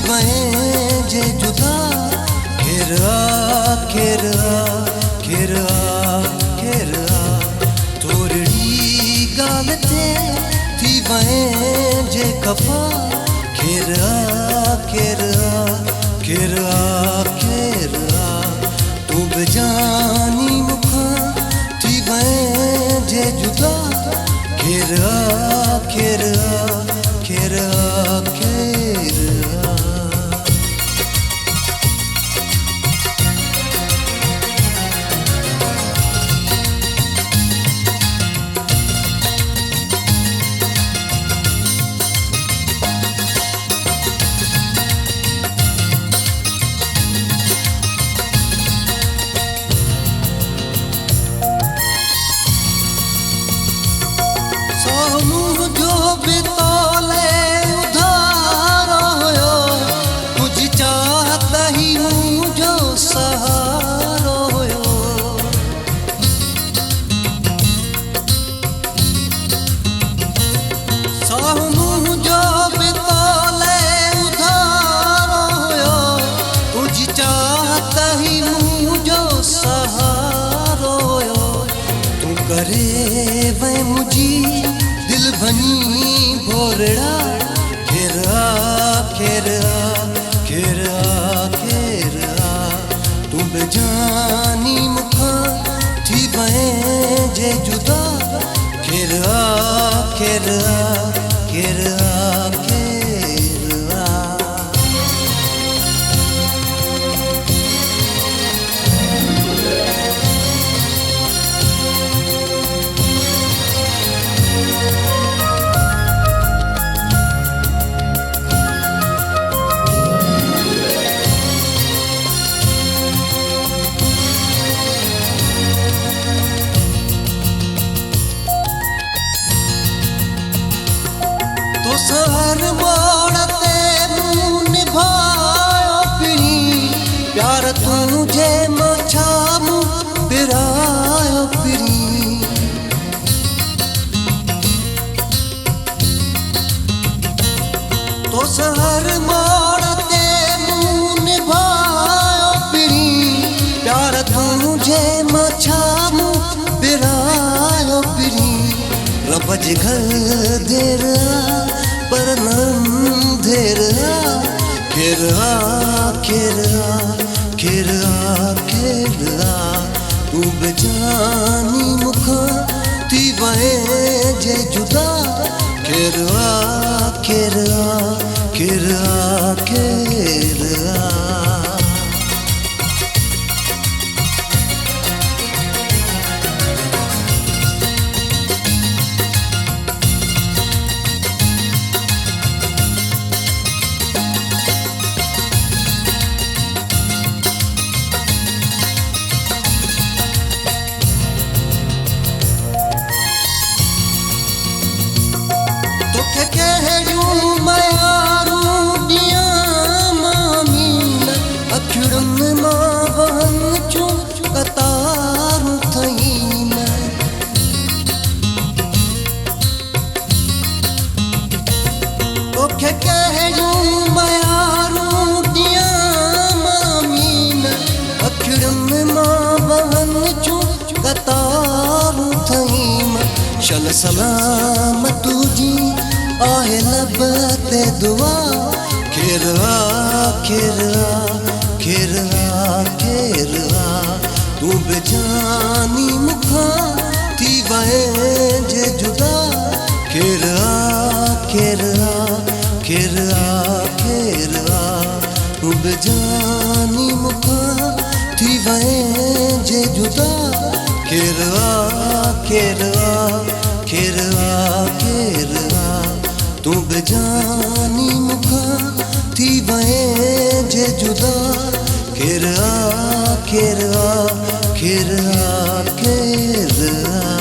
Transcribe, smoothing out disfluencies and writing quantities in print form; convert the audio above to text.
वहें जे जुदा घेर आ घेर आ घेर आ घेर आ थोड़ी गाल ते थी वहें जे खफा घेर आ घेर आ घेर आ घेर आ तू बेजानी मुखा थी वहें जे जुदा घेर आ घेर आ घेर आ घेर आ जो बितौले उधार होयो कुछ चाहता ही हूँ जो सहारा होयो साहू जो बितौले उधार होयो कुछ चाहता ही हूँ जो सहारा होयो तू करे वह मुझी दिल बनी भोरड़ा घेर आ घेर आ घेर आ घेर आ तू बेजानी मुखा थी वहें जे जुदा घेर आ घेर आ घेर आ घेर आ हर मोड़ते मुँह निभायो फिरी प्यार तुझे मछामू बिरायो फिरी तो हर मोड़ते मुँह निभायो फिरी प्यार तुझे मछामू बिरायो फिरी रबज घर देर पर नंधेर घेर आ घेर आ घेर आ घेर आ तू बेजानी मुखा थी वहें जे जुदा घेर आ घेर आ घेर आ घेर आ चल सलाम तुझी आहे लबते दुआ घेर आ घेर आ घेर आ घेर आ तू बेजानी मुखा थी वहें जे जुदा घेर आ घेर आ घेर आ घेर आ तू बेजानी मुखा थी वहें जे जुदा घेर आ घेर आ घेर आ घेर आ तू बेजानी मुखा थी वहें जे जुदा घेर आ घेर आ घेर आ घेर आ